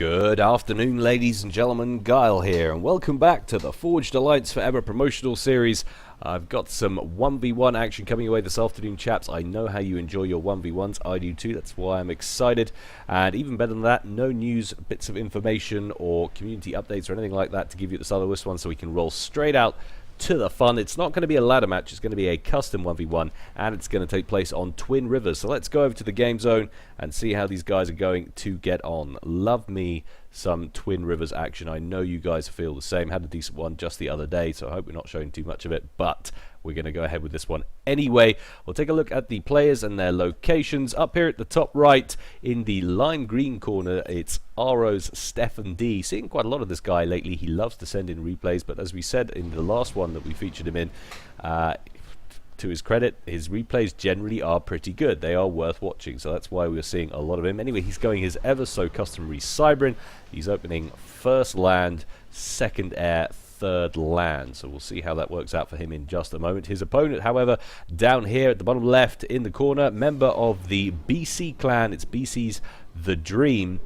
Good afternoon, ladies and gentlemen, Gyle here, and welcome back to the Forged Alliance Forever promotional series. I've got some 1v1 action coming away this afternoon, chaps. I know how you enjoy your 1v1s, I do too, that's why I'm excited. And even better than that, no news, bits of information, or community updates or anything like that to give you at the start of this one, so we can roll straight out to the fun. It's not going to be a ladder match, it's going to be a custom 1v1, and it's going to take place on Twin Rivers. So let's go over to the game zone and see how these guys are going to get on. Love me some Twin Rivers action. I know you guys feel the same. Had a decent one just the other day, so I hope we're not showing too much of it, but we're going to go ahead with this one anyway. We'll take a look at the players and their locations. Up here at the top right in the lime green corner, it's RO's Stefan D. Seeing quite a lot of this guy lately. He loves to send in replays, but as we said in the last one that we featured him in, to his credit, his replays generally are pretty good. They are worth watching, so that's why we're seeing a lot of him. Anyway, he's going his ever so customary Cybrin. He's opening first land, second air, third land, so we'll see how that works out for him in just a moment. His opponent, however, down here at the bottom left in the corner, member of the BC clan, it's BC's The Dream.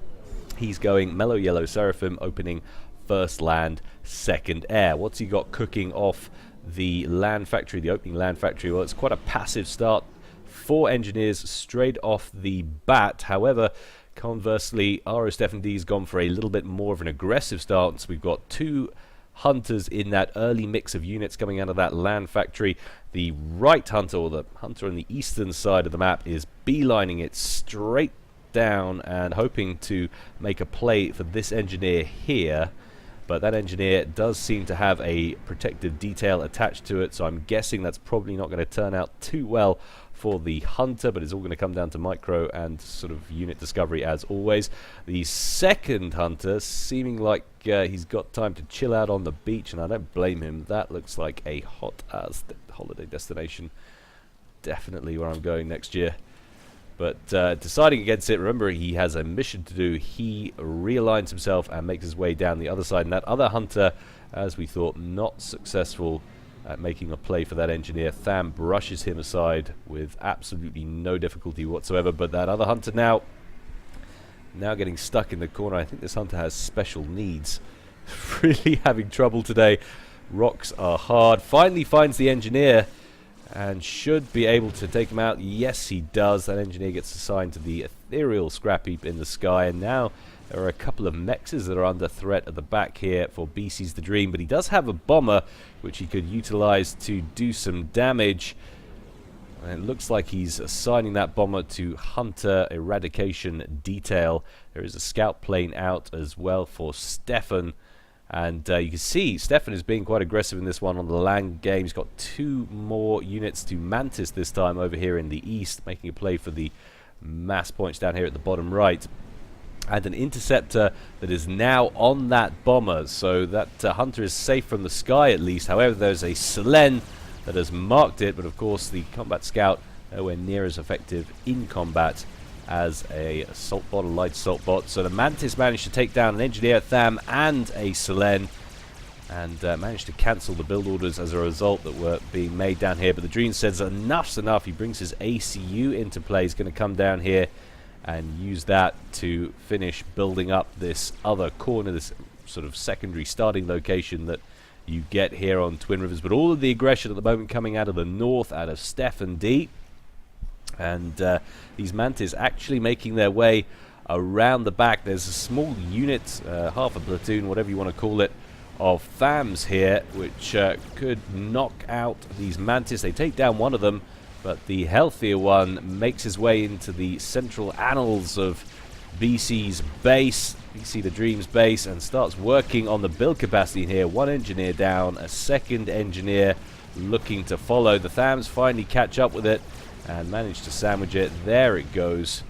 He's going Mellow Yellow Seraphim, opening first land, second air. What's he got cooking off the land factory, the opening land factory? Well, it's quite a passive start. 4 engineers straight off the bat. However, conversely, RO Stefan D's gone for a little bit more of an aggressive stance. We've got 2 hunters in that early mix of units coming out of that land factory. The right hunter, or the hunter on the eastern side of the map, is beelining it straight down and hoping to make a play for this engineer here. But that engineer does seem to have a protective detail attached to it, so I'm guessing that's probably not going to turn out too well for the hunter, but it's all going to come down to micro and sort of unit discovery as always. The second hunter, seeming like he's got time to chill out on the beach, and I don't blame him. That looks like a hot holiday destination. Definitely where I'm going next year. But deciding against it, remember he has a mission to do. He realigns himself and makes his way down the other side. And that other hunter, as we thought, not successful at making a play for that engineer. Tham brushes him aside with absolutely no difficulty whatsoever. But that other hunter now getting stuck in the corner. I think this hunter has special needs. Really having trouble today. Rocks are hard. Finally finds the engineer and should be able to take him out. Yes, he does. That engineer gets assigned to the ethereal scrap heap in the sky, and now there are a couple of mexes that are under threat at the back here for BC's The Dream, but he does have a bomber which he could utilize to do some damage. And it looks like he's assigning that bomber to Hunter Eradication Detail. There is a scout plane out as well for Stefan. And you can see Stefan is being quite aggressive in this one on the land game. He's got 2 more units to Mantis this time over here in the east, making a play for the mass points down here at the bottom right. And an interceptor that is now on that bomber, so that hunter is safe from the sky at least. However, there's a Selen that has marked it, but of course the combat scout nowhere near as effective in combat as a assault bot, a light assault bot. So the Mantis managed to take down an engineer, Tham, and a Selen, and managed to cancel the build orders as a result that were being made down here. But the Dream says enough's enough. He brings his ACU into play. He's going to come down here and use that to finish building up this other corner, this sort of secondary starting location that you get here on Twin Rivers. But all of the aggression at the moment coming out of the north, out of Stefan D. And these Mantis actually making their way around the back. There's a small unit, half a platoon, whatever you want to call it, of Thams here, which could knock out these Mantis. They take down one of them, but the healthier one makes his way into the central annals of BC's base, BC The Dream's base, and starts working on the build capacity here. 1 engineer down, a second engineer looking to follow. The Thams finally catch up with it and manage to sandwich it. There it goes.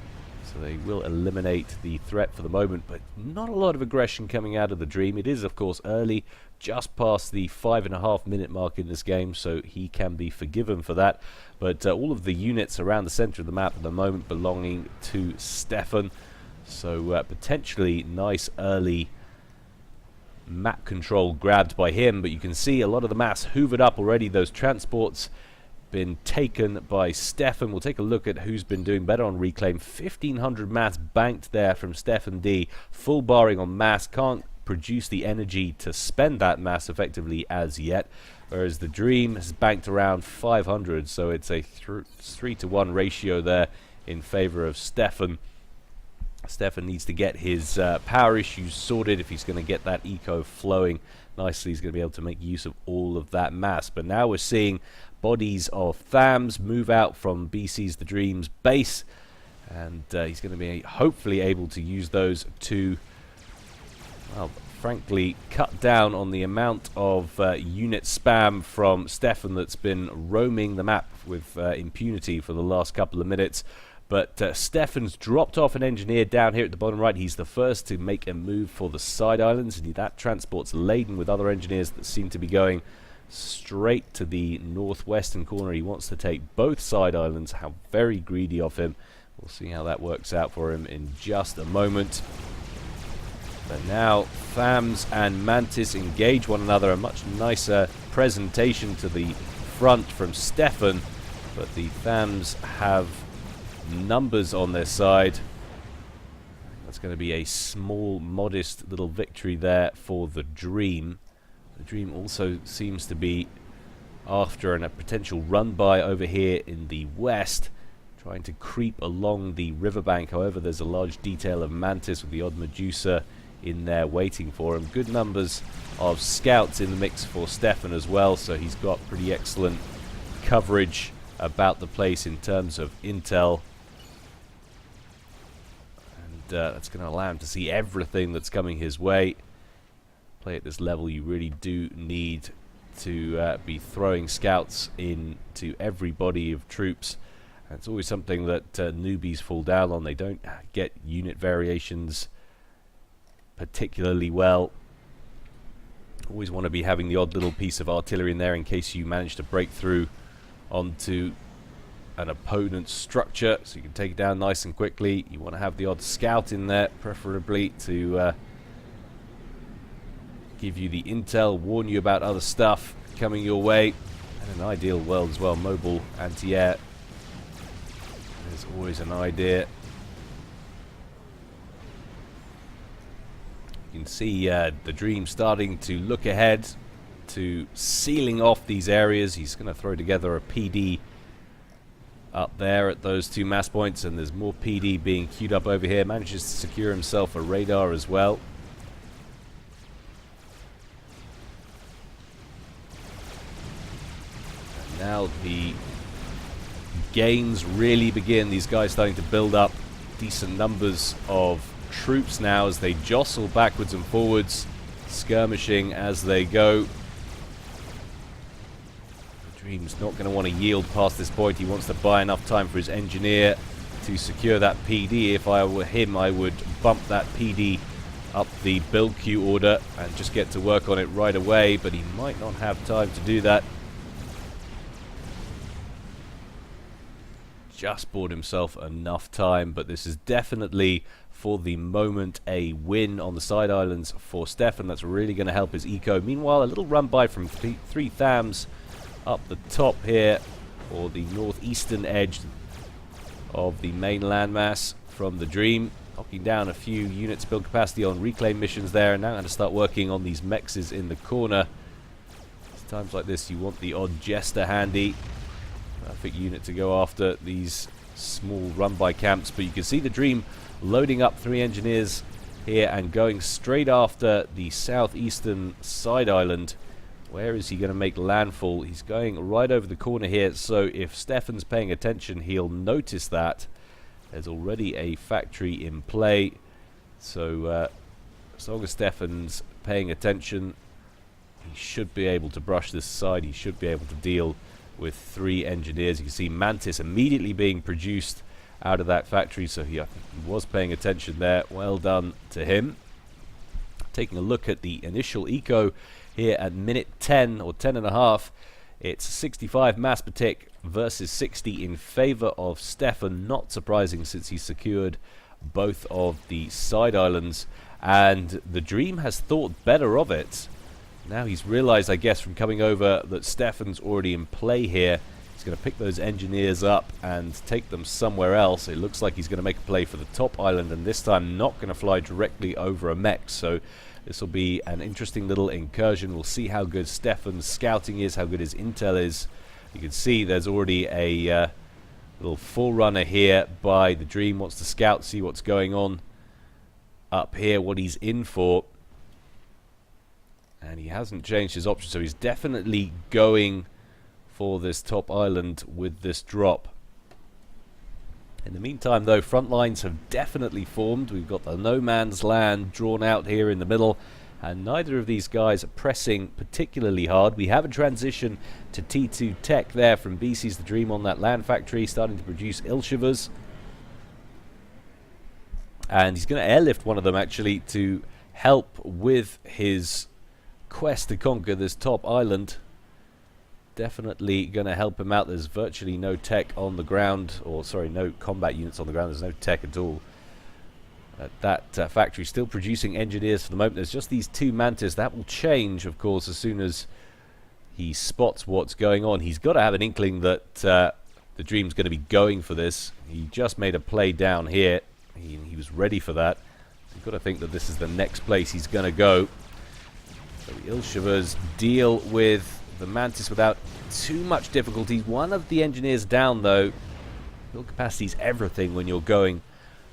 So they will eliminate the threat for the moment, but not a lot of aggression coming out of the Dream. It is, of course, early, just past the 5.5 minute mark in this game, so he can be forgiven for that. But all of the units around the center of the map at the moment belonging to Stefan. So potentially nice early map control grabbed by him, but you can see a lot of the mass hoovered up already. Those transports been taken by Stefan. We'll take a look at who's been doing better on reclaim. 1,500 mass banked there from Stefan D. Full barring on mass. Can't produce the energy to spend that mass effectively as yet. Whereas the Dream has banked around 500. So it's a 3-to-1 ratio there in favor of Stefan. Stefan needs to get his power issues sorted if he's going to get that eco flowing nicely. He's going to be able to make use of all of that mass. But now we're seeing bodies of THAMs move out from BC's The Dream's base, and he's going to be hopefully able to use those to, well, frankly, cut down on the amount of unit spam from Stefan that's been roaming the map with impunity for the last couple of minutes. But Stefan's dropped off an engineer down here at the bottom right. He's the first to make a move for the side islands, and that transport's laden with other engineers that seem to be going straight to the northwestern corner. He wants to take both side islands. How very greedy of him. We'll see how that works out for him in just a moment. But now THAMs and Mantis engage one another. A much nicer presentation to the front from Stefan, but the THAMs have numbers on their side. That's going to be a small, modest little victory there for the Dream. The Dream also seems to be after a potential run-by over here in the west, trying to creep along the riverbank. However, there's a large detail of Mantis with the odd Medusa in there waiting for him. Good numbers of scouts in the mix for Stefan as well, so he's got pretty excellent coverage about the place in terms of intel. That's going to allow him to see everything that's coming his way. Play at this level, you really do need to be throwing scouts into every body of troops. And it's always something that newbies fall down on. They don't get unit variations particularly well. Always want to be having the odd little piece of artillery in there in case you manage to break through onto an opponent's structure, so you can take it down nice and quickly. You want to have the odd scout in there, preferably to give you the intel, warn you about other stuff coming your way. And an ideal world as well, mobile anti-air. There's always an idea. You can see the Dream starting to look ahead to sealing off these areas. He's going to throw together a PD up there at those two mass points, and there's more PD being queued up over here. Manages to secure himself a radar as well. And now the gains really begin. These guys starting to build up decent numbers of troops now as they jostle backwards and forwards, skirmishing as they go. Dream's not going to want to yield past this point. He wants to buy enough time for his engineer to secure that PD. If I were him, I would bump that PD up the build queue order and just get to work on it right away, but he might not have time to do that. Just bought himself enough time, but this is definitely, for the moment, a win on the side islands for Stefan. That's really going to help his eco. Meanwhile, a little run by from three THAMs up the top here, or the northeastern edge of the main landmass from the Dream, knocking down a few units build capacity on reclaim missions there, and now going to start working on these mexes in the corner. It's times like this you want the odd jester handy. Perfect unit to go after these small run-by camps, but you can see the Dream loading up 3 engineers here and going straight after the southeastern side island. Where is he going to make landfall? He's going right over the corner here, so if Stefan's paying attention, he'll notice that. There's already a factory in play, so as long as Stefan's paying attention, he should be able to brush this aside. He should be able to deal with 3 engineers. You can see Mantis immediately being produced out of that factory, so I think he was paying attention there. Well done to him. Taking a look at the initial eco here at minute 10 or 10 and a half, it's 65 mass per tick versus 60 in favor of Stefan. Not surprising, since he secured both of the side islands, and the Dream has thought better of it. Now he's realized, I guess, from coming over that Stefan's already in play here. He's going to pick those engineers up and take them somewhere else. It looks like he's going to make a play for the top island, and this time not going to fly directly over a mech. So this will be an interesting little incursion. We'll see how good Stefan's scouting is, how good his intel is. You can see there's already a little forerunner here by the Dream. Wants to scout, see what's going on up here, what he's in for. And he hasn't changed his option, so he's definitely going for this top island with this drop. In the meantime, though, front lines have definitely formed. We've got the no man's land drawn out here in the middle, and neither of these guys are pressing particularly hard. We have a transition to T2 tech there from BC's The Dream on that land factory, starting to produce Ilshivers. And he's going to airlift one of them, actually, to help with his quest to conquer this top island. Definitely going to help him out. There's virtually no tech on the ground, or sorry, no combat units on the ground. There's no tech at all. That factory still producing engineers for the moment. There's just these two Mantis. That will change, of course, as soon as he spots what's going on. He's got to have an inkling that the Dream's going to be going for this. He just made a play down here. He was ready for that. You've got to think that this is the next place he's going to go. So the Ilshivers deal with the Mantis without too much difficulty. One of the engineers down, though. Build capacity is everything when you're going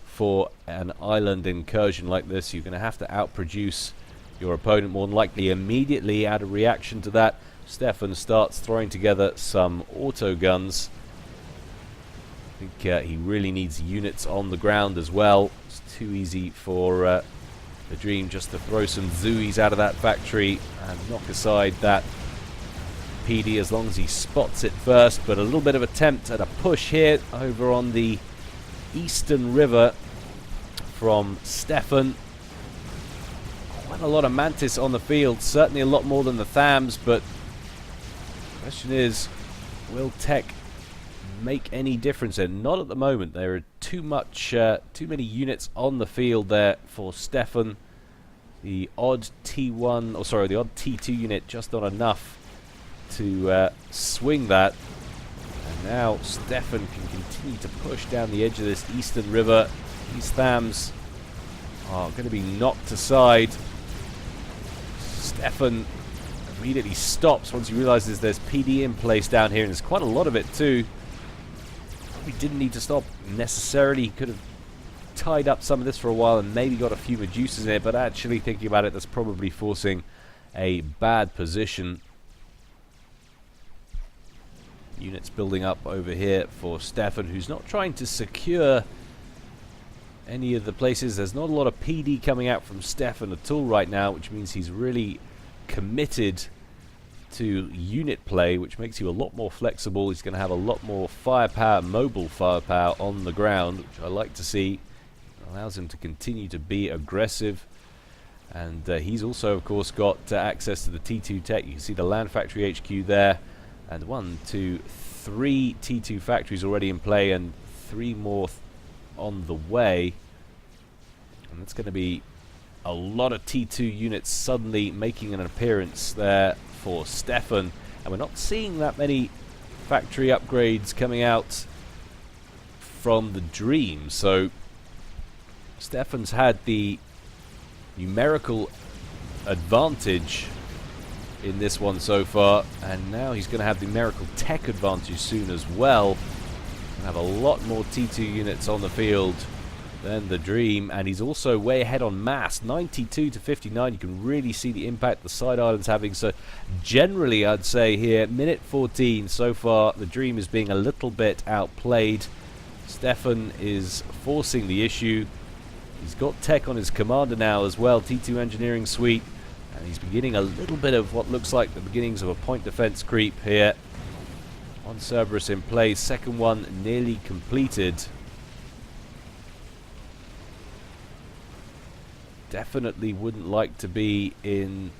for an island incursion like this. You're going to have to outproduce your opponent more than likely. Immediately, out of reaction to that, Stefan starts throwing together some auto guns. I think he really needs units on the ground as well. It's too easy for the Dream just to throw some Zooies out of that factory and knock aside that PD as long as he spots it first. But a little bit of attempt at a push here over on the Eastern River from Stefan. Quite a lot of Mantis on the field, certainly a lot more than the Thams, but the question is, will tech make any difference? And not at the moment. There are too many units on the field there for Stefan. The odd T1, or sorry, the odd T2 unit just not enough to swing that. And now Stefan can continue to push down the edge of this Eastern River. These Thams are going to be knocked aside. Stefan immediately stops once he realizes there's PD in place down here, and there's quite a lot of it too. Probably didn't need to stop necessarily. He could have tied up some of this for a while and maybe got a few Medusas in it, but actually thinking about it, that's probably forcing a bad position. Units building up over here for Stefan, who's not trying to secure any of the places. There's not a lot of PD coming out from Stefan at all right now, which means he's really committed to unit play, which makes you a lot more flexible. He's going to have a lot more firepower, mobile firepower on the ground, which I like to see. It allows him to continue to be aggressive. And he's also, of course, got access to the T2 tech. You can see the land factory HQ there. And 1, 2, 3 T2 factories already in play, and 3 more on the way. And that's going to be a lot of T2 units suddenly making an appearance there for Stefan. And we're not seeing that many factory upgrades coming out from the Dream. So Stefan's had the numerical advantage in this one so far, and now he's going to have the numerical tech advantage soon as well. Have a lot more T2 units on the field than the Dream, and he's also way ahead on mass, 92 to 59. You can really see the impact the side island's having. So generally, I'd say here, minute 14 so far, the Dream is being a little bit outplayed. Stefan is forcing the issue. He's got tech on his commander now as well, T2 engineering suite. And he's beginning a little bit of what looks like the beginnings of a point defense creep here. One Cerberus in place, second one nearly completed. Definitely wouldn't like to be in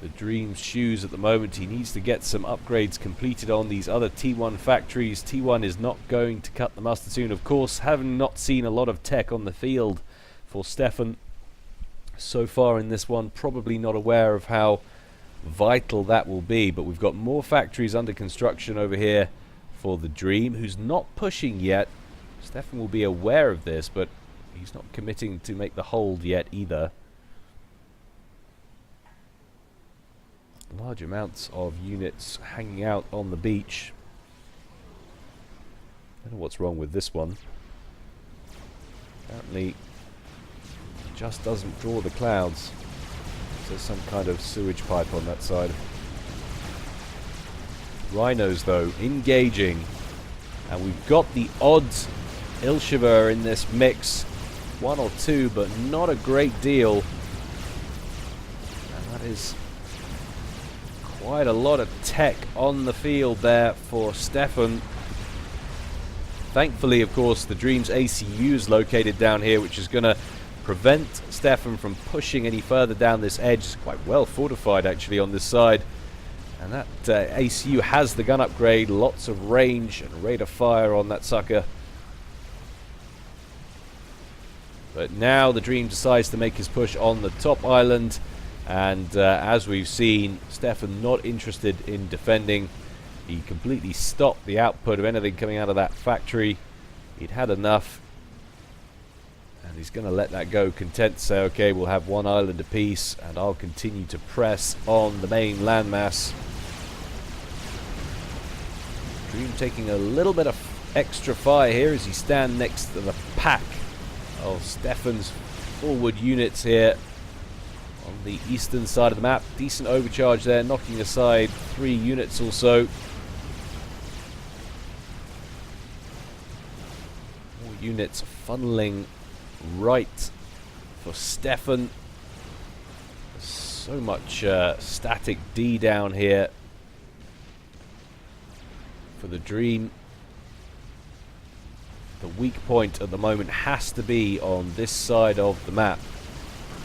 the Dream's shoes at the moment. He needs to get some upgrades completed on these other T1 factories. T1 is not going to cut the mustard soon. Of course, having not seen a lot of tech on the field for Stefan so far in this one, probably not aware of how vital that will be. But we've got more factories under construction over here for the Dream, who's not pushing yet. Stefan will be aware of this, but he's not committing to make the hold yet either. Large amounts of units hanging out on the beach. I don't know what's wrong with this one. Apparently, it just doesn't draw the clouds. There's some kind of sewage pipe on that side. Rhinos, though, engaging. And we've got the odd Ilshiva in this mix. One or two, but not a great deal. And that is quite a lot of tech on the field there for Stefan. Thankfully, of course, the Dream's ACU is located down here, which is going to prevent Stefan from pushing any further down this edge. It's quite well fortified, actually, on this side. And that ACU has the gun upgrade, lots of range and rate of fire on that sucker. But now the Dream decides to make his push on the top island. And as we've seen, Stefan not interested in defending. He completely stopped the output of anything coming out of that factory. He'd had enough. And he's going to let that go, content to say, okay, we'll have one island apiece, and I'll continue to press on the main landmass. Dream taking a little bit of extra fire here as he stands next to the pack of Stefan's forward units here on the eastern side of the map. Decent overcharge there, knocking aside 3 units or so. More units funneling right for Stefan. There's so much static D down here for the Dream. The weak point at the moment has to be on this side of the map.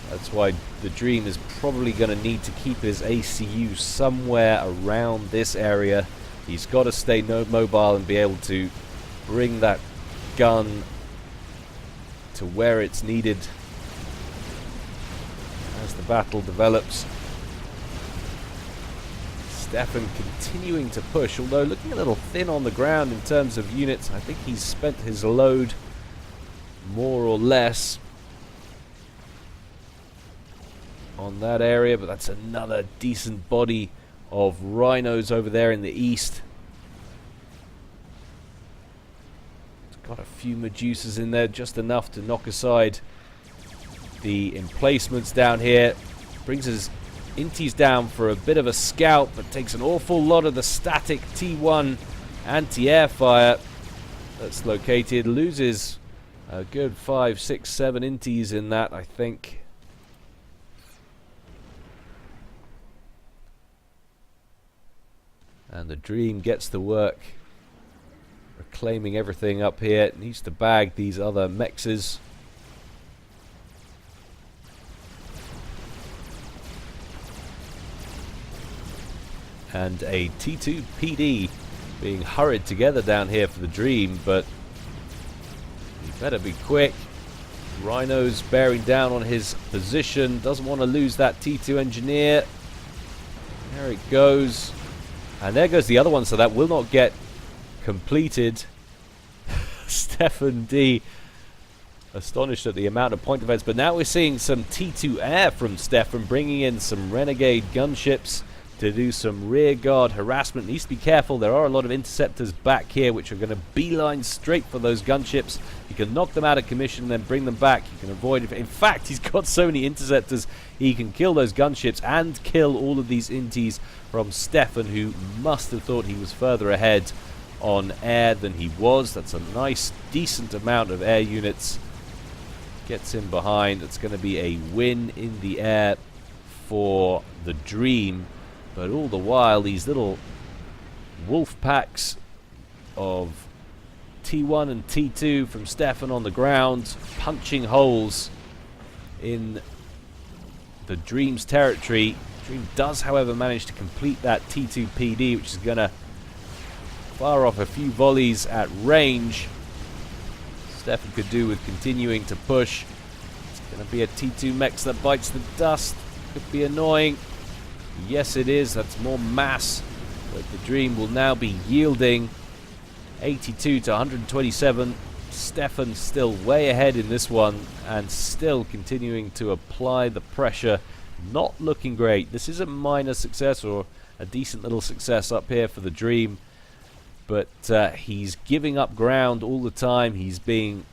That's why the Dream is probably going to need to keep his ACU somewhere around this area. He's got to stay mobile and be able to bring that gun to where it's needed as the battle develops. Stefan continuing to push, although looking a little thin on the ground in terms of units. I think he's spent his load more or less on that area, but that's another decent body of rhinos over there in the east. It's got a few Medusas in there, just enough to knock aside the emplacements down here. Brings his Inties down for a bit of a scout, but takes an awful lot of the static T1 anti-air fire that's located. Loses a good 5, 6, 7 Inties in that, I think. And the Dream gets to work reclaiming everything up here. It needs to bag these other mexes. And a T2 PD being hurried together down here for the Dream, but he better be quick. Rhino's bearing down on his position, doesn't want to lose that T2 engineer. There it goes. And there goes the other one, so that will not get completed. Stefan D astonished at the amount of point defense, but now we're seeing some T2 air from Stefan, bringing in some renegade gunships to do some rear guard harassment. Needs to be careful. There are a lot of interceptors back here which are going to beeline straight for those gunships. You can knock them out of commission and then bring them back. You can avoid it. In fact, he's got so many interceptors he can kill those gunships and kill all of these inties from Stefan, who must have thought he was further ahead on air than he was. That's a nice, decent amount of air units. Gets him behind. It's going to be a win in the air for the Dream. But all the while, these little wolf packs of T1 and T2 from Stefan on the ground, punching holes in the Dream's territory. Dream does, however, manage to complete that T2 PD, which is going to fire off a few volleys at range. Stefan could do with continuing to push. It's going to be a T2 Mex that bites the dust. Could be annoying. Yes, it is. That's more mass. But the Dream will now be yielding 82 to 127. Stefan still way ahead in this one and still continuing to apply the pressure. Not looking great. This is a minor success, or a decent little success up here for the Dream. But he's giving up ground all the time. He's being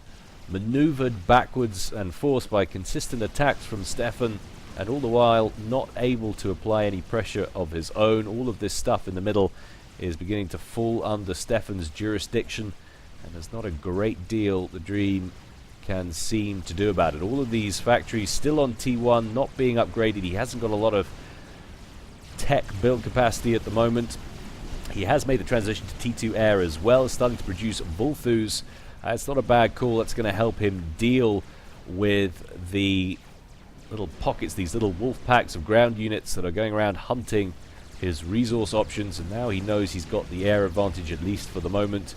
maneuvered backwards and forced by consistent attacks from Stefan, and all the while not able to apply any pressure of his own. All of this stuff in the middle is beginning to fall under Stefan's jurisdiction, and there's not a great deal the Dream can seem to do about it. All of these factories still on T1, not being upgraded. He hasn't got a lot of tech build capacity at the moment. He has made the transition to T2 Air as well, starting to produce Vulthus. It's not a bad call. That's going to help him deal with the little pockets, these little wolf packs of ground units that are going around hunting his resource options. And now he knows he's got the air advantage, at least for the moment.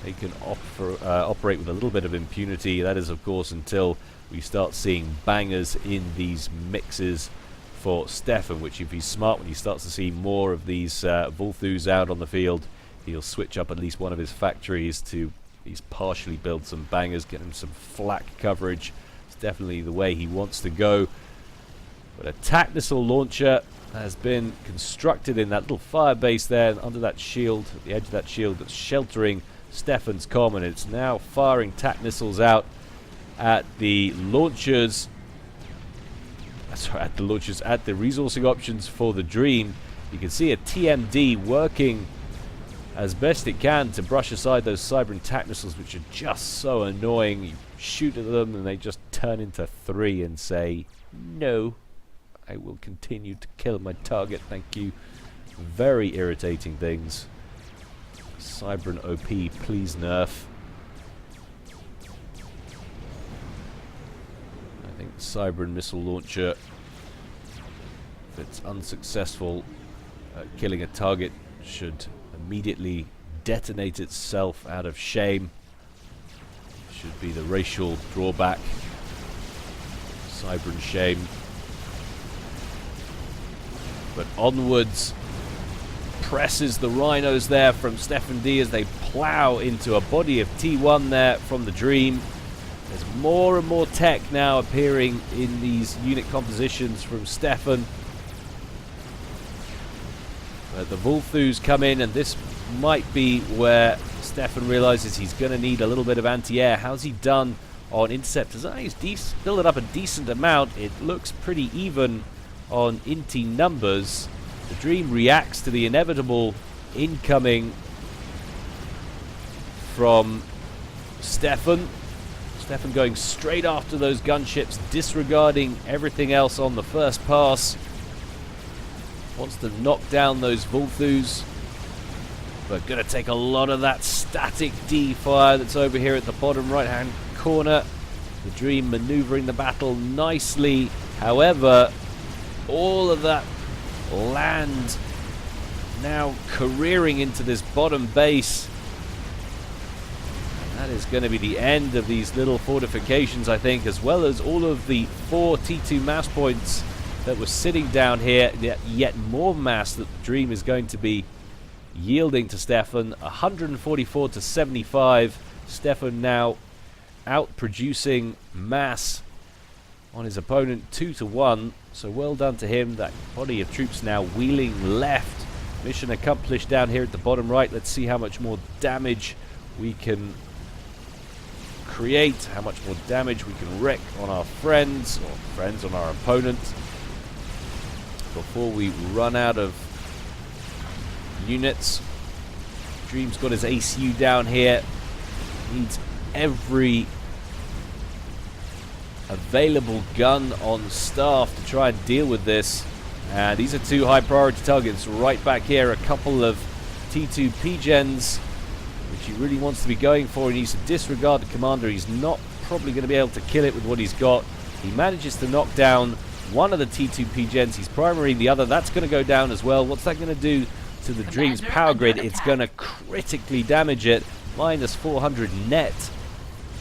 They can operate with a little bit of impunity. That is, of course, until we start seeing bangers in these mixes for Stefan, which, if he's smart, when he starts to see more of these Vulthus out on the field, he'll switch up at least one of his factories to he's partially build some bangers, get him some flak coverage. It's definitely the way he wants to go. But a TAC missile launcher has been constructed in that little fire base there, under that shield, at the edge of that shield that's sheltering Stefan's comm, and it's now firing TAC missiles out at the launchers. Sorry, at the launchers, at the resourcing options for the Dream. You can see a TMD working as best it can to brush aside those Cybran TAC missiles, which are just so annoying. You shoot at them and they just turn into 3 and say, no, I will continue to kill my target, thank you. Very irritating things. Cybran OP, please nerf. I think Cybran missile launcher, if it's unsuccessful at killing a target, should immediately detonate itself out of shame. Should be the racial drawback. Cybran shame. But onwards presses the rhinos there from Stefan D as they plow into a body of T1 there from the Dream. There's more and more tech now appearing in these unit compositions from Stefan. The Vulthus come in, and this might be where Stefan realizes he's going to need a little bit of anti-air. How's he done on interceptors? He's built up a decent amount. It looks pretty even on Inti numbers. The Dream reacts to the inevitable incoming from Stefan. Stefan going straight after those gunships, disregarding everything else on the first pass. Wants to knock down those Vulthus, but going to take a lot of that static D fire that's over here at the bottom right hand corner. The Dream maneuvering the battle nicely. However, all of that land now careering into this bottom base. And that is going to be the end of these little fortifications, I think, as well as all of the 4 T2 mass points that were sitting down here. Yet more mass that the Dream is going to be yielding to Stefan. 144 to 75. Stefan now out producing mass on his opponent 2 to 1. So well done to him. That body of troops now wheeling left. Mission accomplished down here at the bottom right. Let's see how much more damage we can create, how much more damage we can wreak on our friends, or friends on our opponent, before we run out of units. Dream's got his ACU down here. Needs every available gun on staff to try and deal with this. And these are 2 high priority targets right back here. A couple of T2 P-Gens, which he really wants to be going for. He needs to disregard the commander. He's not probably going to be able to kill it with what he's got. He manages to knock down one of the T2 P-Gens. He's primarying the other. That's going to go down as well. What's that going to do to the Dream's power grid? It's going to critically damage it. Minus 400 net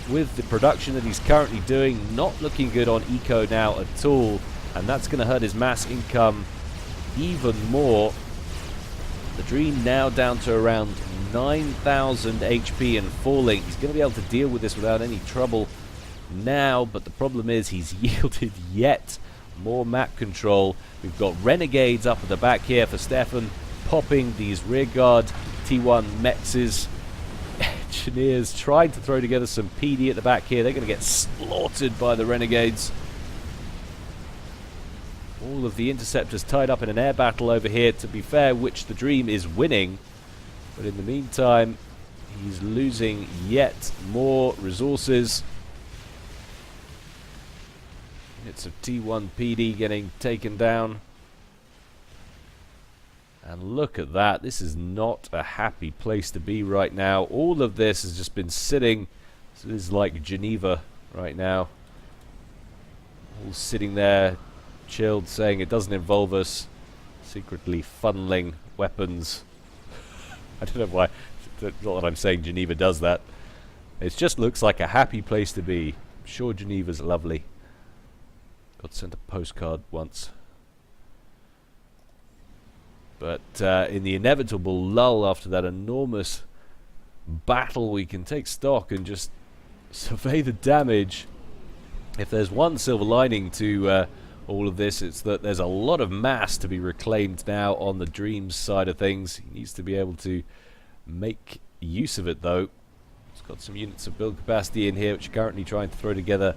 with the production that he's currently doing. Not looking good on eco now at all. And that's going to hurt his mass income even more. The Dream now down to around 9,000 HP and falling. He's going to be able to deal with this without any trouble now, but the problem is he's yielded yet more map control. We've got Renegades up at the back here for Stefan, popping these rearguard T1 Mexes. Engineers trying to throw together some PD at the back here. They're going to get slaughtered by the Renegades. All of the interceptors tied up in an air battle over here, to be fair, which the Dream is winning. But in the meantime, he's losing yet more resources. Units of T1 PD getting taken down. And look at that. This is not a happy place to be right now. All of this has just been sitting. So this is like Geneva right now. All sitting there, chilled, saying it doesn't involve us. Secretly funneling weapons. I don't know why. Not that I'm saying Geneva does that. It just looks like a happy place to be. I'm sure Geneva's lovely. Got sent a postcard once. But in the inevitable lull after that enormous battle, we can take stock and just survey the damage. If there's one silver lining to all of this, it's that there's a lot of mass to be reclaimed now on the Dream's side of things. He needs to be able to make use of it, though. He's got some units of build capacity in here, which are currently trying to throw together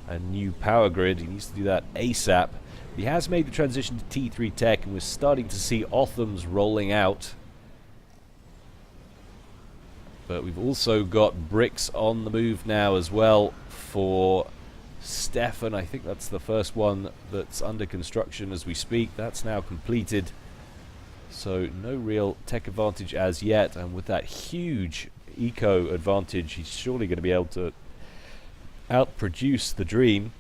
a new power grid. He needs to do that ASAP. He has made the transition to T3 tech, and we're starting to see Othams rolling out. But we've also got bricks on the move now as well for Stefan. I think that's the first one that's under construction as we speak. That's now completed. So no real tech advantage as yet, and with that huge eco advantage, he's surely going to be able to outproduce the Dream.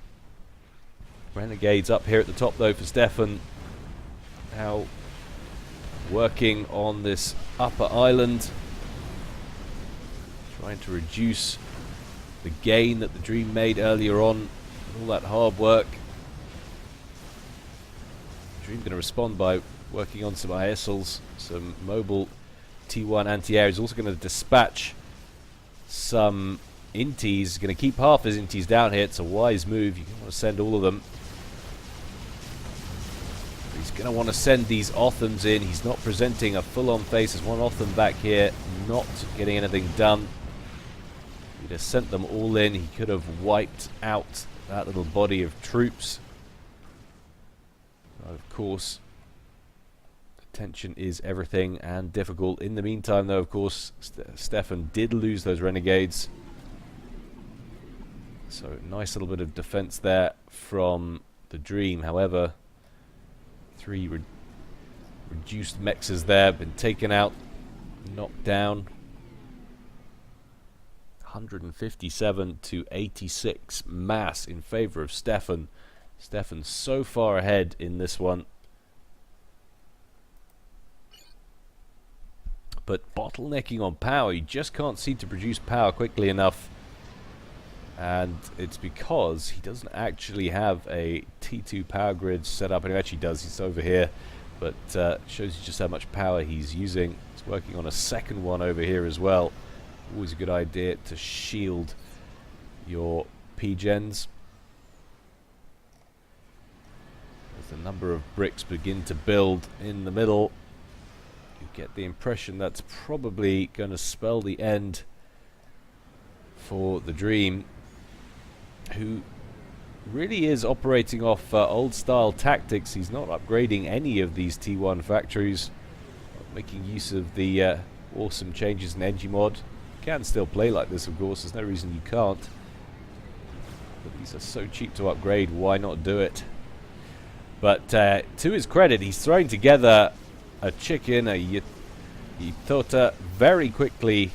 Renegades up here at the top though for Stefan. Now working on this upper island, trying to reduce the gain that the Dream made earlier on. All that hard work. Dream going to respond by working on some ISLs, some mobile T1 anti-air. He's also going to dispatch some inties. Going to keep half his inties down here. It's a wise move. You don't want to send all of them. He's going to want to send these Othams in. He's not presenting a full-on face. There's one Otham back here, not getting anything done. He'd have sent them all in. He could have wiped out that little body of troops. But of course, attention is everything and difficult. In the meantime, though, of course, Stefan did lose those Renegades. So nice little bit of defense there from the Dream. However, three reduced mexes there, been taken out, knocked down. 157 to 86 mass in favor of Stefan. Stefan's so far ahead in this one. But bottlenecking on power, you just can't seem to produce power quickly enough. And it's because he doesn't actually have a T2 power grid set up. And he actually does, he's over here. But shows you just how much power he's using. He's working on a second one over here as well. Always a good idea to shield your P-gens. As the number of bricks begin to build in the middle, you get the impression that's probably going to spell the end for the Dream, who really is operating off old style tactics. He's not upgrading any of these T1 factories, not making use of the awesome changes in Engimod. You can still play like this, of course, there's no reason you can't, but these are so cheap to upgrade, why not do it? But to his credit, he's throwing together a chicken, a Yitota, very quickly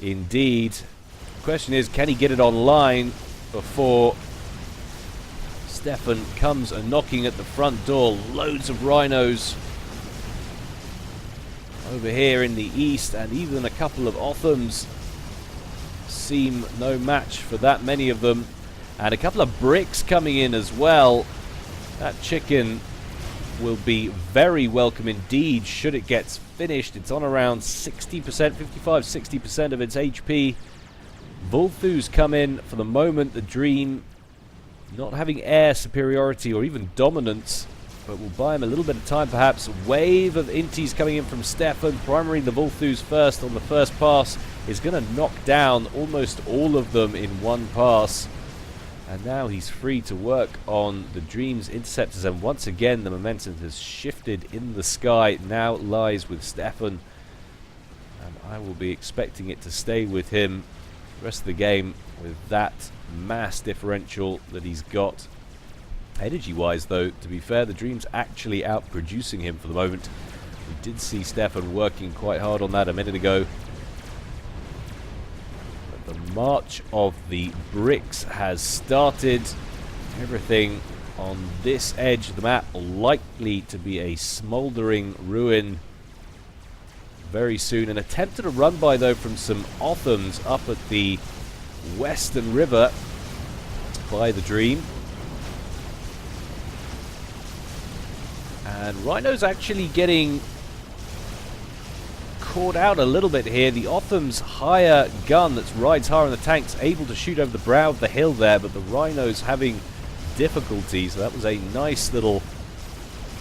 indeed. The question is, can he get it online before Stefan comes a knocking at the front door? Loads of rhinos over here in the east, and even a couple of Othams seem no match for that many of them. And a couple of bricks coming in as well. That chicken will be very welcome indeed should it get finished. It's on around 60%, 55-60% of its HP. Volthu's come in for the moment. The Dream not having air superiority or even dominance, but will buy him a little bit of time perhaps. Wave of Intis coming in from Stefan, primarying the Volthus first on the first pass, is going to knock down almost all of them in one pass. And now he's free to work on the Dream's interceptors, and once again the momentum has shifted in the sky. It now lies with Stefan, and I will be expecting it to stay with him the rest of the game with that mass differential that he's got. Energy-wise, though, to be fair, the Dream's actually out-producing him for the moment. We did see Stefan working quite hard on that a minute ago. But the march of the bricks has started. Everything on this edge of the map likely to be a smouldering ruin very soon. An attempt at a run-by, though, from some Othams up at the Western River by the Dream. And Rhino's actually getting caught out a little bit here. The Otham's higher gun that rides higher on the tank's able to shoot over the brow of the hill there, but the Rhino's having difficulty. So that was a nice little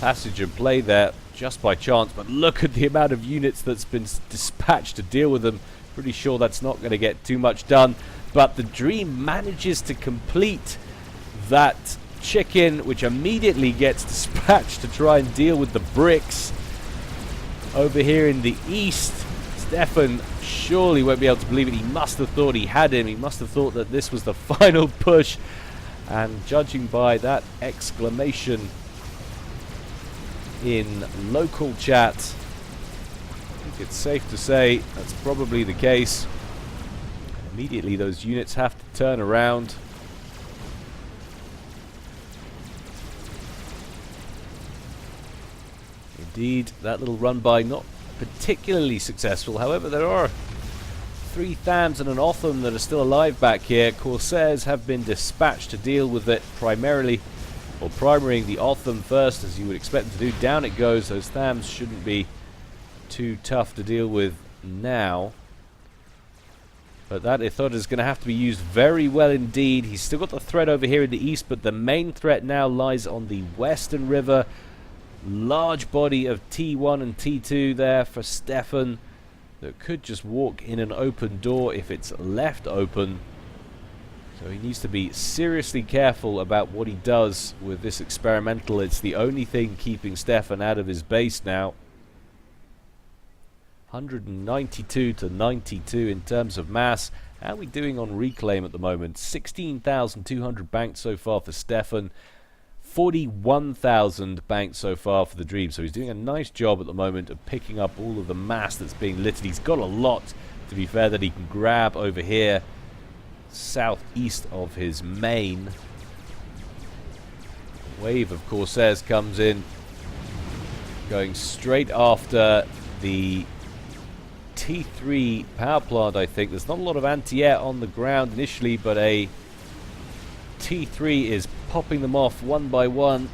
passage of play there just by chance. But look at the amount of units that's been dispatched to deal with them. Pretty sure that's not going to get too much done. But the Dream manages to complete that chicken, which immediately gets dispatched to try and deal with the bricks. Over here in the east, Stefan surely won't be able to believe it. He must have thought he had him. He must have thought that this was the final push. And judging by that exclamation in local chat, I think it's safe to say that's probably the case. Immediately those units have to turn around. Indeed, that little run-by not particularly successful. However, there are 3 Thams and an Otham that are still alive back here. Corsairs have been dispatched to deal with it primarily, or primarying the Otham first, as you would expect them to do. Down it goes. Those Thams shouldn't be too tough to deal with now. But that Ithod is going to have to be used very well indeed. He's still got the threat over here in the east, but the main threat now lies on the Western River. Large body of T1 and T2 there for Stefan that could just walk in an open door if it's left open. So he needs to be seriously careful about what he does with this experimental. It's the only thing keeping Stefan out of his base now. 192 to 92 in terms of mass. How are we doing on reclaim at the moment? 16,200 banked so far for Stefan. 41,000 banked so far for the Dream. So he's doing a nice job at the moment of picking up all of the mass that's being littered. He's got a lot, to be fair, that he can grab over here southeast of his main. Wave of Corsairs comes in, going straight after the T3 power plant, I think. There's not a lot of anti-air on the ground initially, but a T3 is popping them off one by one.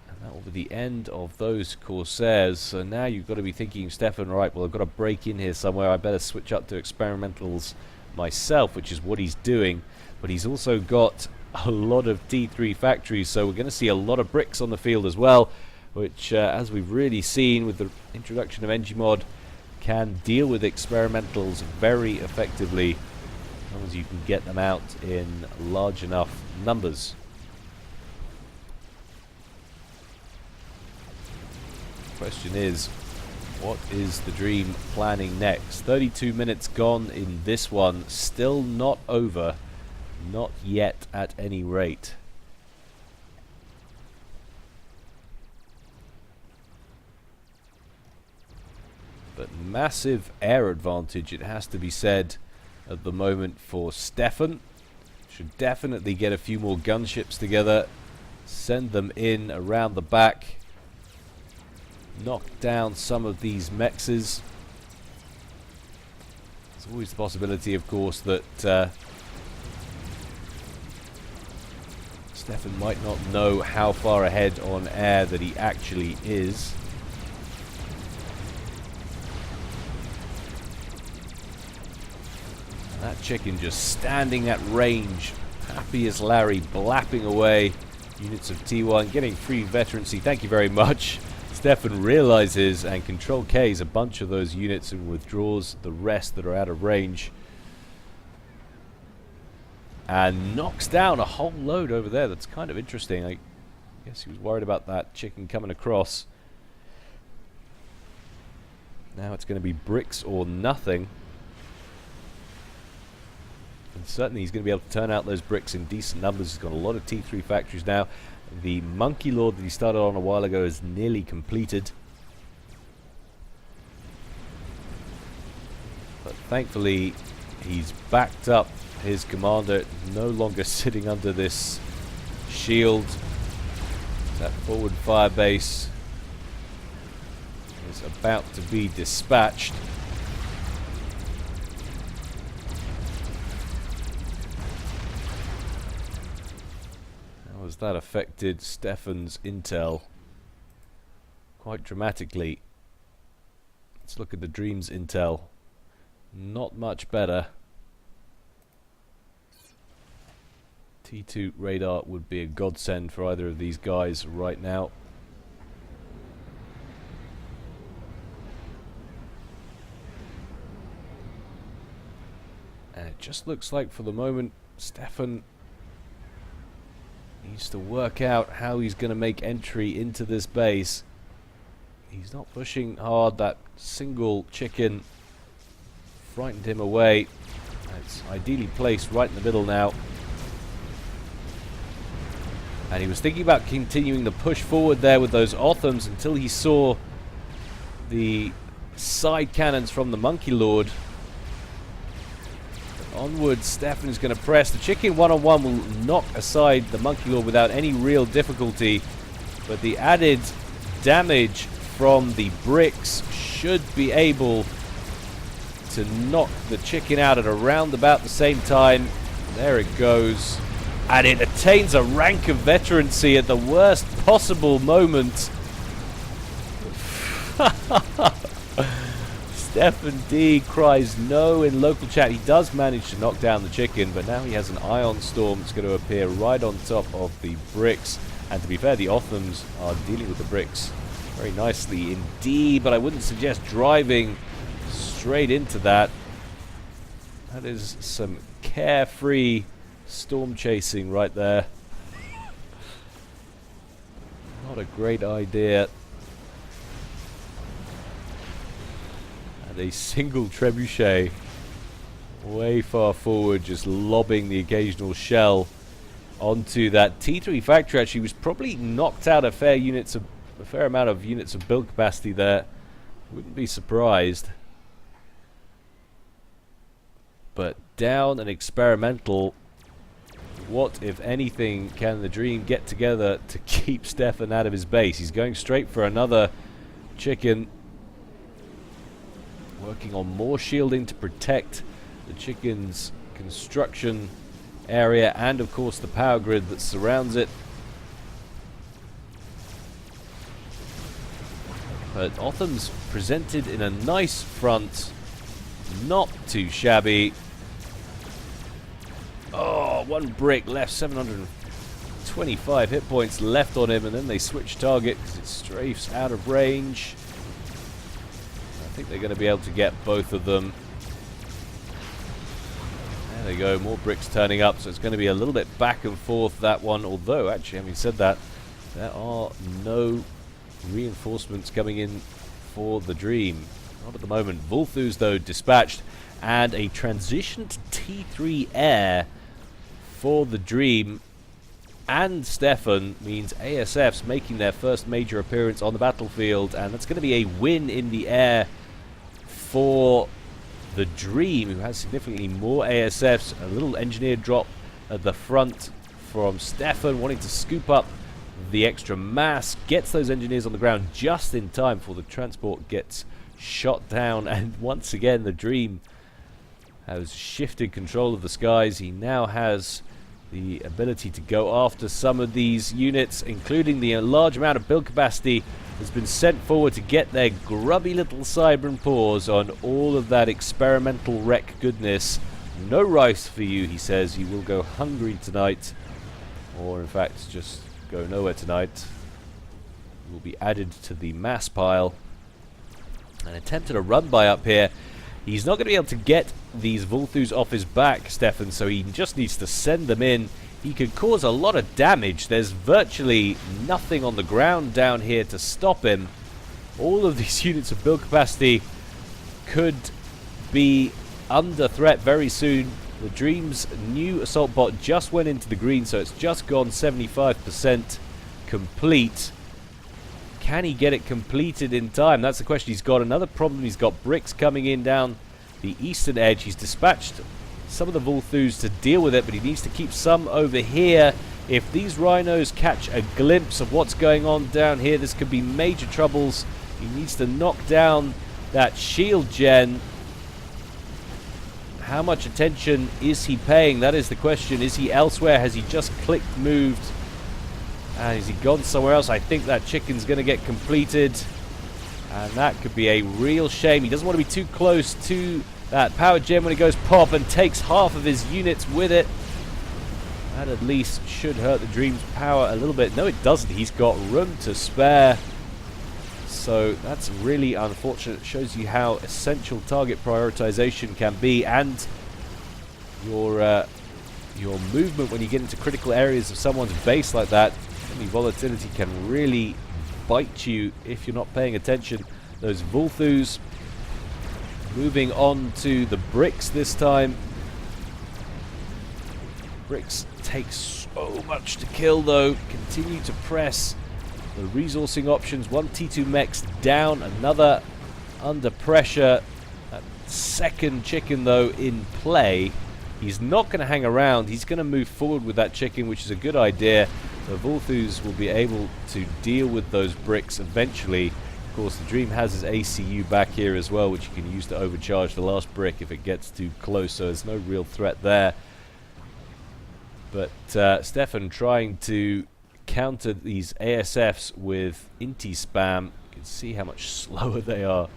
And that will be the end of those Corsairs. So now you've got to be thinking, Stefan, right, well, I've got to break in here somewhere. I better switch up to experimentals myself, which is what he's doing. But he's also got a lot of T3 factories, so we're going to see a lot of bricks on the field as well, which, as we've really seen with the introduction of Engimod, can deal with experimentals very effectively, as long as you can get them out in large enough numbers. Question is, what is the Dream planning next? 32 minutes gone in this one, still not over, not yet at any rate. But massive air advantage, it has to be said, at the moment for Stefan. Should definitely get a few more gunships together, send them in around the back, knock down some of these mexes. There's always the possibility, of course, that Stefan might not know how far ahead on air that he actually is. That chicken just standing at range, happy as Larry, blapping away units of T1, getting free veterancy. Thank you very much. Stefan realizes and Control K's a bunch of those units and withdraws the rest that are out of range. And knocks down a whole load over there. That's kind of interesting. I guess he was worried about that chicken coming across. Now it's going to be bricks or nothing. And certainly he's going to be able to turn out those bricks in decent numbers. He's got a lot of T3 factories now. The Monkey Lord that he started on a while ago is nearly completed. But thankfully he's backed up his commander, no longer sitting under this shield. That forward fire base is about to be dispatched. How has that affected Stefan's intel? Quite dramatically. Let's look at the Dream's intel. Not much better. T2 radar would be a godsend for either of these guys right now. And it just looks like for the moment Stefan needs to work out how he's going to make entry into this base. He's not pushing hard. That single chicken frightened him away. It's ideally placed right in the middle now. And he was thinking about continuing the push forward there with those Othams until he saw the side cannons from the Monkey Lord. But onwards, Stefan is going to press. The chicken one-on-one will knock aside the Monkey Lord without any real difficulty. But the added damage from the bricks should be able to knock the chicken out at around about the same time. There it goes. And it attains a rank of veterancy at the worst possible moment. Stefan D cries no in local chat. He does manage to knock down the chicken, but now he has an ion storm that's going to appear right on top of the bricks. And to be fair, the Othams are dealing with the bricks very nicely indeed, but I wouldn't suggest driving straight into that. That is some carefree storm chasing right there. Not a great idea. And a single trebuchet way far forward, just lobbing the occasional shell onto that T3 factory. Actually was probably knocked out a fair amount of units of build capacity there. Wouldn't be surprised. But down an experimental. What, if anything, can the Dream get together to keep Stefan out of his base? He's going straight for another chicken. Working on more shielding to protect the chicken's construction area and, of course, the power grid that surrounds it. But Otham's presented in a nice front. Not too shabby. Oh, one brick left, 725 hit points left on him, and then they switch target because it strafes out of range. I think they're going to be able to get both of them. There they go, more bricks turning up, so it's going to be a little bit back and forth, that one. Although, actually, having said that, there are no reinforcements coming in for the Dream. Not at the moment. Vulthus, though, dispatched, and a transition to T3 air for the Dream and Stefan means ASF's making their first major appearance on the battlefield, and that's going to be a win in the air for the Dream, who has significantly more ASFs. A little engineer drop at the front from Stefan, wanting to scoop up the extra mass, gets those engineers on the ground just in time before the transport gets shot down, and once again the Dream has shifted control of the skies. He now has the ability to go after some of these units, including the large amount of build capacity has been sent forward to get their grubby little Cybran paws on all of that experimental wreck goodness. No rice for you, he says. You will go hungry tonight. Or, in fact, just go nowhere tonight. You will be added to the mass pile. And attempted a run-by up here. He's not going to be able to get these Vulthus off his back, Stefan, so he just needs to send them in. He could cause a lot of damage. There's virtually nothing on the ground down here to stop him. All of these units of build capacity could be under threat very soon. The Dream's new assault bot just went into the green, so it's just gone 75% complete. Can he get it completed in time? That's the question. He's got another problem. He's got bricks coming in down the eastern edge. He's dispatched some of the Vulthus to deal with it, but he needs to keep some over here. If these rhinos catch a glimpse of what's going on down here, this could be major troubles. He needs to knock down that shield gen. How much attention is he paying? That is the question. Is he elsewhere? Has he just clicked, moved? Has he gone somewhere else? I think that chicken's going to get completed. And that could be a real shame. He doesn't want to be too close to that power gem when it goes pop and takes half of his units with it. That at least should hurt the Dream's power a little bit. No, it doesn't. He's got room to spare. So that's really unfortunate. It shows you how essential target prioritization can be, and your movement when you get into critical areas of someone's base like that. Any volatility can really bite you if you're not paying attention. Those Vulthus moving on to the bricks this time. Bricks take so much to kill though. Continue to press the resourcing options. One T2 mechs down, another under pressure. That second chicken though in play. He's not going to hang around. He's going to move forward with that chicken, which is a good idea. The Vulthus will be able to deal with those bricks eventually. Of course, the Dream has his ACU back here as well, which you can use to overcharge the last brick if it gets too close, so there's no real threat there. But Stefan trying to counter these ASFs with Inti spam. You can see how much slower they are.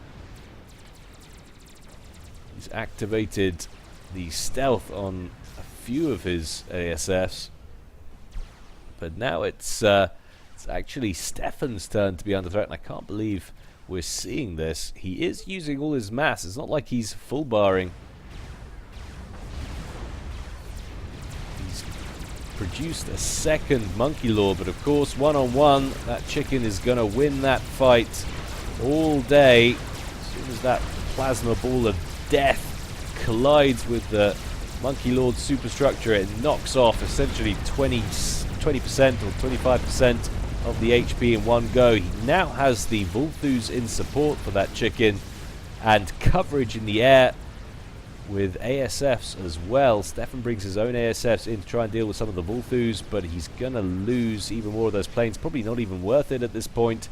He's activated the stealth on a few of his ASFs. But now it's actually Stefan's turn to be under threat, and I can't believe we're seeing this. He is using all his mass. It's not like he's full barring. He's produced a second Monkey Lord, but of course, one-on-one, that chicken is going to win that fight all day. As soon as that plasma ball of death collides with the Monkey Lord superstructure, it knocks off essentially 20% or 25% of the HP in one go. He now has the Vulthus in support for that chicken and coverage in the air with ASFs as well. Stefan brings his own ASFs in to try and deal with some of the Vulthus, but he's going to lose even more of those planes. Probably not even worth it at this point.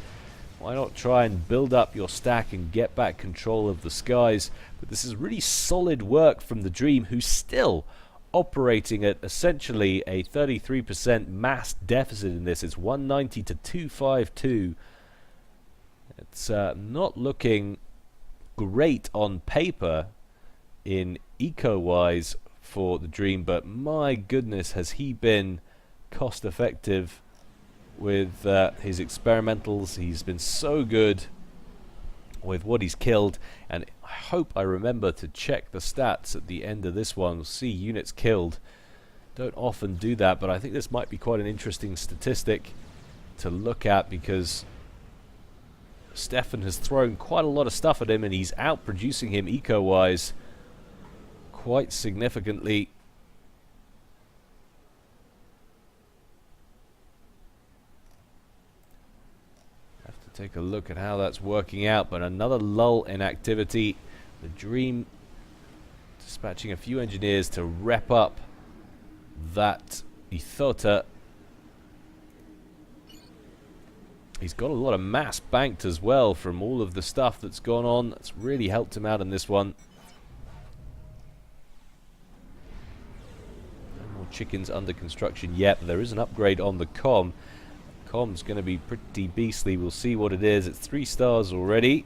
Why not try and build up your stack and get back control of the skies? But this is really solid work from the Dream, who's still operating at essentially a 33% mass deficit in this. It's 190 to 252. It's not looking great on paper in eco-wise for the Dream, but my goodness, has he been cost effective with his experimentals. He's been so good with what he's killed, and I hope I remember to check the stats at the end of this one. We'll see units killed. Don't often do that, but I think this might be quite an interesting statistic to look at, because Stefan has thrown quite a lot of stuff at him and he's out producing him eco-wise quite significantly. Take a look at how that's working out, but another lull in activity. The Dream dispatching a few engineers to rep up that Ithota. He's got a lot of mass banked as well from all of the stuff that's gone on. That's really helped him out in this one. No more chickens under construction yet, but there is an upgrade on the comm. Comm's going to be pretty beastly. We'll see what it is. It's 3 stars already.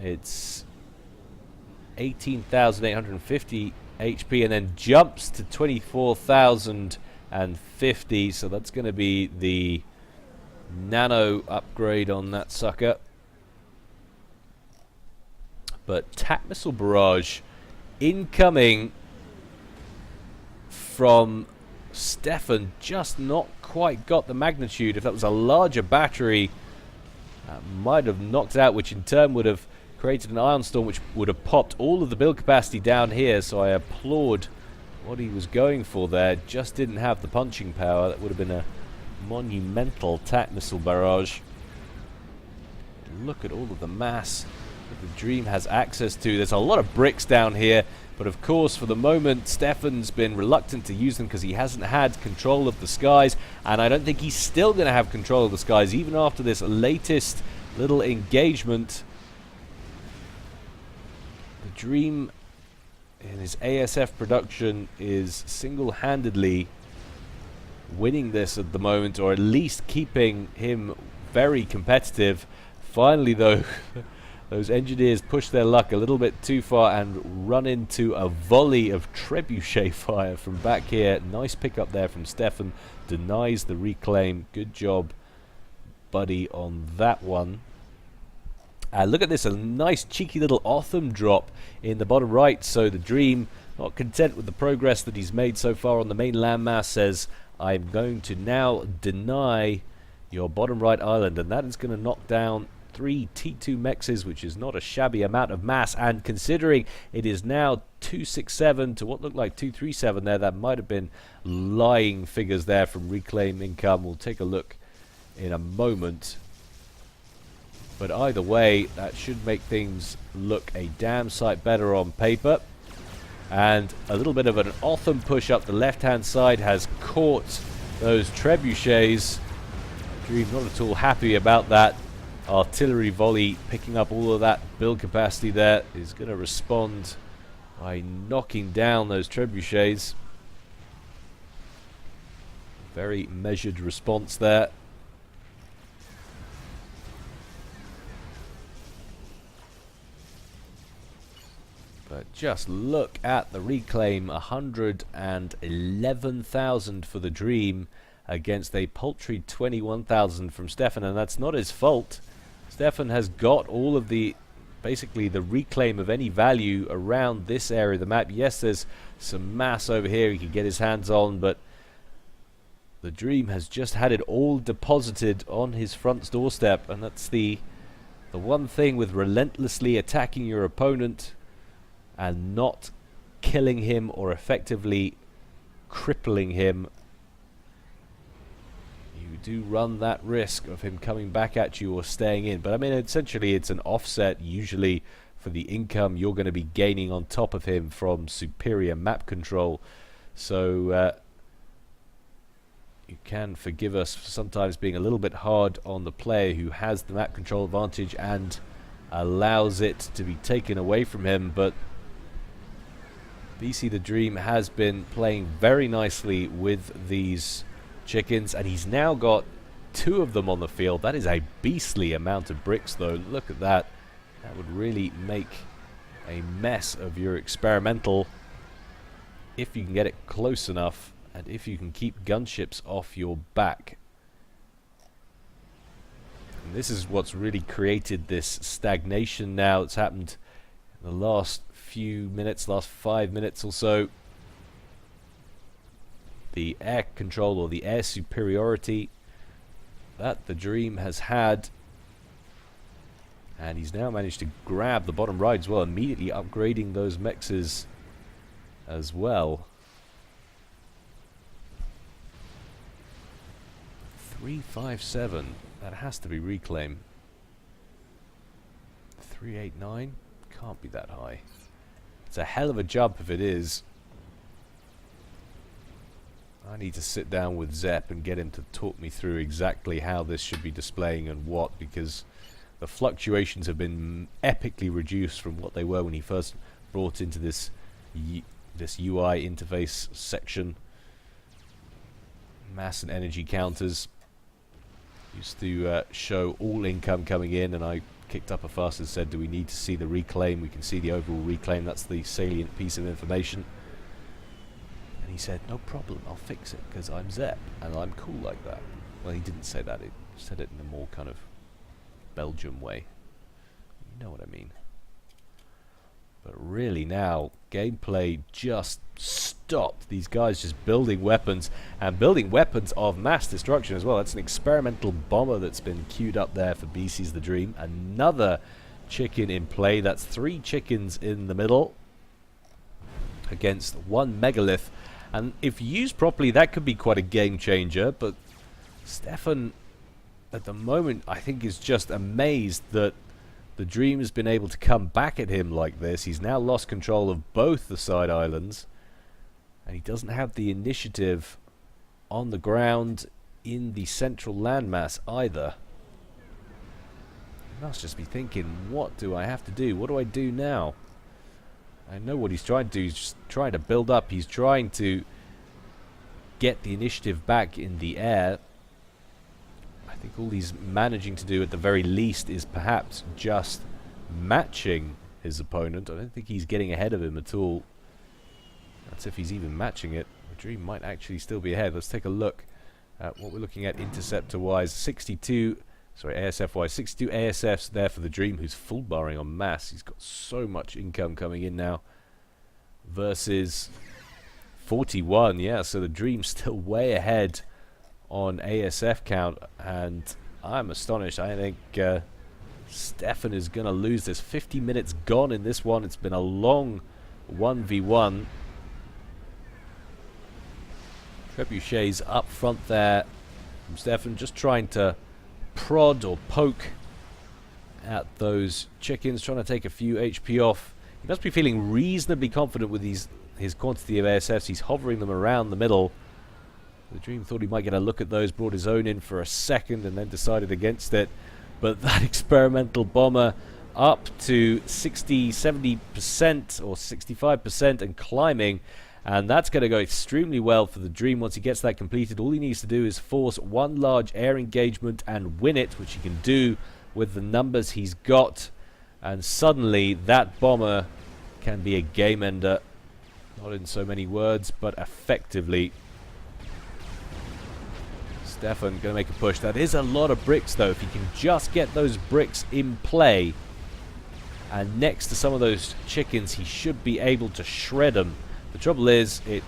It's 18,850 HP and then jumps to 24,050. So that's going to be the nano upgrade on that sucker. But TAC missile barrage incoming from Stefan, just not quite got the magnitude. If that was a larger battery, that might have knocked out, which in turn would have created an ion storm, which would have popped all of the build capacity down here. So I applaud what he was going for there. Just didn't have the punching power. That would have been a monumental TAC missile barrage. Look at all of the mass that the Dream has access to. There's a lot of bricks down here, but of course for the moment Stefan's been reluctant to use them because he hasn't had control of the skies, and I don't think he's still going to have control of the skies even after this latest little engagement. The Dream in his ASF production is single-handedly winning this at the moment, or at least keeping him very competitive. Finally though, those engineers push their luck a little bit too far and run into a volley of trebuchet fire from back here. Nice pickup there from Stefan. Denies the reclaim. Good job, buddy, on that one. Look at this, a nice cheeky little Otham drop in the bottom right. So the Dream, not content with the progress that he's made so far on the main landmass, says, I'm going to now deny your bottom right island, and that is going to knock down 3 T2 mexes, which is not a shabby amount of mass. And considering it is now 267 to what looked like 237 there, that might have been lying figures there from reclaim income. We'll take a look in a moment. But either way, that should make things look a damn sight better on paper. And a little bit of an Otham push up the left-hand side has caught those trebuchets. Dream not at all happy about that. Artillery volley picking up all of that build capacity there is going to respond by knocking down those trebuchets. Very measured response there. But just look at the reclaim, 111,000 for the Dream against a paltry 21,000 from Stefan, and that's not his fault. Stefan has got all of the, basically the reclaim of any value around this area of the map. Yes, there's some mass over here he can get his hands on, but the Dream has just had it all deposited on his front doorstep, and that's the one thing with relentlessly attacking your opponent and not killing him or effectively crippling him. You do run that risk of him coming back at you or staying in. But I mean, essentially it's an offset usually for the income you're going to be gaining on top of him from superior map control. So you can forgive us for sometimes being a little bit hard on the player who has the map control advantage and allows it to be taken away from him. But BC the Dream has been playing very nicely with these chickens, and he's now got 2 of them on the field. That is a beastly amount of bricks though. Look at that. That would really make a mess of your experimental if you can get it close enough and if you can keep gunships off your back. And this is what's really created this stagnation now. It's happened in the last few minutes, last 5 minutes or so. The air control or the air superiority that the Dream has had, and he's now managed to grab the bottom right as well, immediately upgrading those mexes as well. 357, that has to be reclaim. 389 can't be that high. It's a hell of a jump if it is. I need to sit down with Zepp and get him to talk me through exactly how this should be displaying and what, because the fluctuations have been epically reduced from what they were when he first brought into this UI interface section. mass and energy counters. Used to show all income coming in, and I kicked up a fuss and said, do we need to see the reclaim? We can see the overall reclaim. That's the salient piece of information. And he said, no problem, I'll fix it, because I'm Zep, and I'm cool like that. Well, he didn't say that. He said it in a more kind of Belgium way. You know what I mean. But really now, gameplay just stopped. These guys just building weapons, and building weapons of mass destruction as well. That's an experimental bomber that's been queued up there for BC's The Dream. Another chicken in play. That's 3 chickens in the middle against 1 megalith. And if used properly, that could be quite a game changer. But Stefan, at the moment, I think is just amazed that The Dream has been able to come back at him like this. He's now lost control of both the side islands, and he doesn't have the initiative on the ground in the central landmass either. He must just be thinking, what do I have to do? What do I do now? I know what he's trying to do. He's just trying to build up. He's trying to get the initiative back in the air. I think all he's managing to do at the very least is perhaps just matching his opponent. I don't think he's getting ahead of him at all. That's if he's even matching it. The Dream might actually still be ahead. Let's take a look at what we're looking at interceptor-wise. 62, sorry, ASF-wise. 62 ASFs there for The Dream, who's full barring on mass. He's got so much income coming in now. Versus 41, yeah, so The Dream's still way ahead on ASF count, and I'm astonished. I think Stefan is going to lose this. 50 minutes gone in this one. It's been a long 1v1. Trebuchets up front there from Stefan, just trying to prod or poke at those chickens, trying to take a few HP off. He must be feeling reasonably confident with his quantity of ASFs. He's hovering them around the middle. The Dream thought he might get a look at those, brought his own in for a second and then decided against it. But that experimental bomber up to 60, 70% or 65% and climbing. And that's going to go extremely well for The Dream once he gets that completed. All he needs to do is force 1 large air engagement and win it, which he can do with the numbers he's got. And suddenly that bomber can be a game ender. Not in so many words, but effectively. Stefan going to make a push. That is a lot of bricks, though. If he can just get those bricks in play and next to some of those chickens, he should be able to shred them. The trouble is, it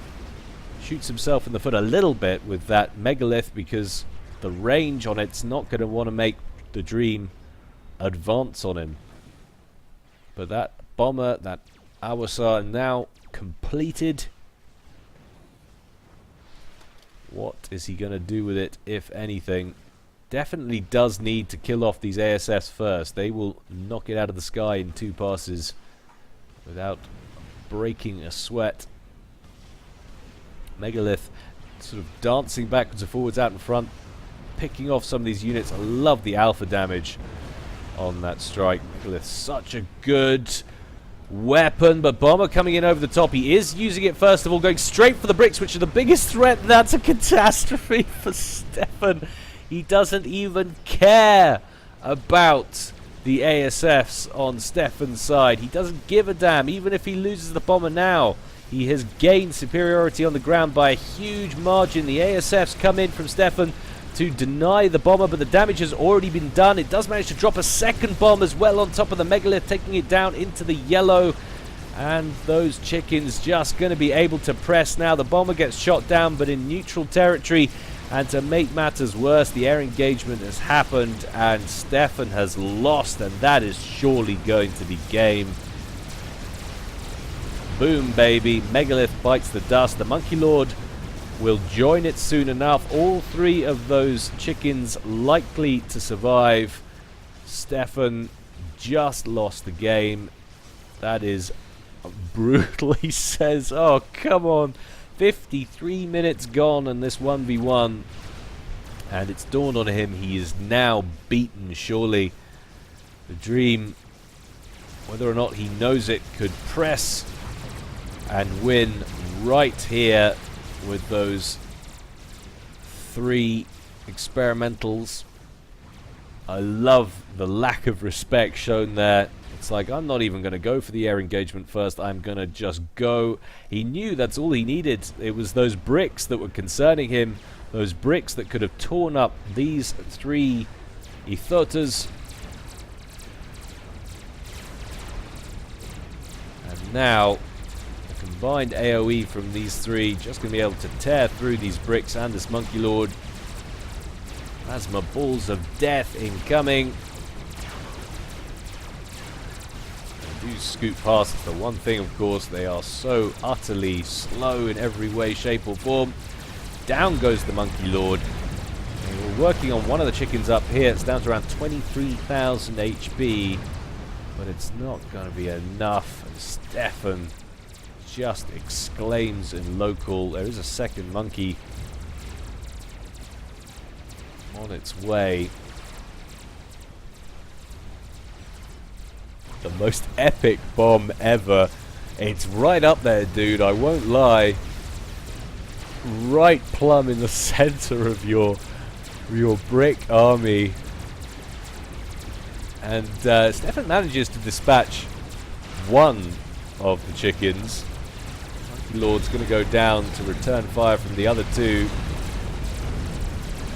shoots himself in the foot a little bit with that megalith, because the range on it's not going to want to make The Dream advance on him. But that bomber, that Awasar, now completed. What is he going to do with it, if anything? Definitely does need to kill off these ASFs first. They will knock it out of the sky in 2 passes without breaking a sweat. Megalith sort of dancing backwards and forwards out in front, picking off some of these units. I love the alpha damage on that strike. Megalith, such a good weapon, but bomber coming in over the top. He is using it first of all, going straight for the bricks, which are the biggest threat. That's a catastrophe for Stefan. He doesn't even care about the ASFs on Stefan's side. He doesn't give a damn. Even if he loses the bomber now, he has gained superiority on the ground by a huge margin. The ASFs come in from Stefan to deny the bomber, but the damage has already been done. It does manage to drop a second bomb as well on top of the megalith, taking it down into the yellow. And those chickens just going to be able to press now. The bomber gets shot down, but in neutral territory. And to make matters worse, the air engagement has happened and Stefan has lost, and that is surely going to be game. Boom, baby. Megalith bites the dust. The Monkey Lord will join it soon enough. All 3 of those chickens likely to survive. Stefan just lost the game. That is brutal, he says. Oh, come on. 53 minutes gone in this 1v1. And it's dawned on him he is now beaten, surely. The Dream, whether or not he knows it, could press and win right here with those 3 experimentals. I love the lack of respect shown there. It's like, I'm not even going to go for the air engagement first. I'm going to just go. He knew that's all he needed. It was those bricks that were concerning him. Those bricks that could have torn up these 3 Ethotas. And now, the combined AoE from these 3 just going to be able to tear through these bricks and this Monkey Lord. Plasma balls of death incoming. Do scoot past. The one thing, of course, they are so utterly slow in every way, shape or form. Down goes the Monkey Lord. And we're working on one of the chickens up here. It's down to around 23,000 HP, but it's not going to be enough. And Stefan just exclaims in local. There is a second monkey on its way. The most epic bomb ever. It's right up there, dude, I won't lie. Right plumb in the center of your brick army. And Stefan manages to dispatch one of the chickens. Monkey Lord's going to go down to return fire from the other 2.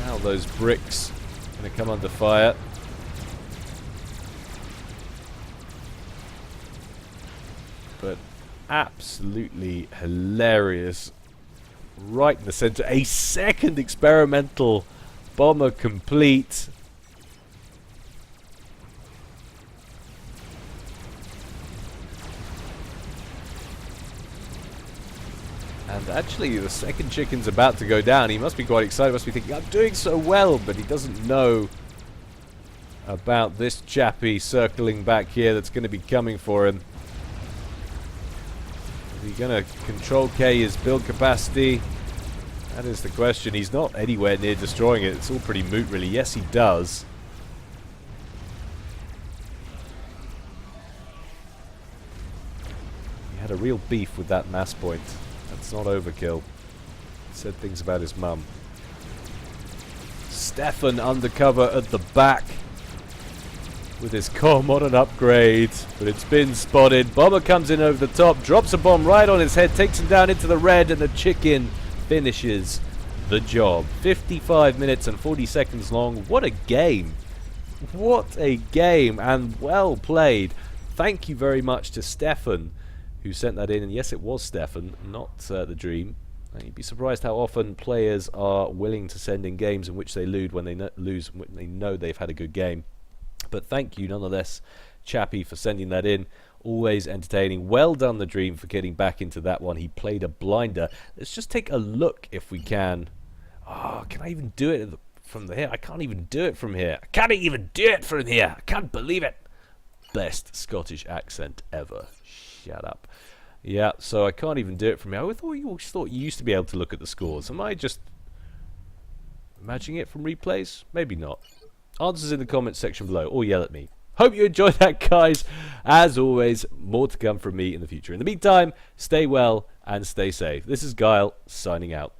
Now those bricks are going to come under fire. But absolutely hilarious. Right in the center. A second experimental bomber complete. And actually the second chicken's about to go down. He must be quite excited. Must be thinking, I'm doing so well. But he doesn't know about this chappie circling back here that's going to be coming for him. Is he going to control K his build capacity? That is the question. He's not anywhere near destroying it. It's all pretty moot, really. Yes, he does. He had a real beef with that mass point. That's not overkill. He said things about his mum. Stefan undercover at the back with his core modern upgrade, but it's been spotted. Bomber comes in over the top, drops a bomb right on his head, takes him down into the red, and the chicken finishes the job. 55 minutes and 40 seconds long. What a game. What a game, and well played. Thank you very much to Stefan who sent that in, and yes, it was Stefan, not the Dream. You'd be surprised how often players are willing to send in games in which they lose when they know they've had a good game. But thank you nonetheless, Chappie, for sending that in. Always entertaining. Well done, the Dream, for getting back into that one. He played a blinder. Let's just take a look if we can. Oh, can I even do it from here? I can't even do it from here. I can't even do it from here. I can't believe it. Best Scottish accent ever. Shut up. Yeah, so I can't even do it from here. I thought you used to be able to look at the scores. Am I just imagining it from replays? Maybe not. Answers in the comments section below, or yell at me. Hope you enjoyed that, guys. As always, more to come from me in the future. In the meantime, stay well and stay safe. This is Gyle, signing out.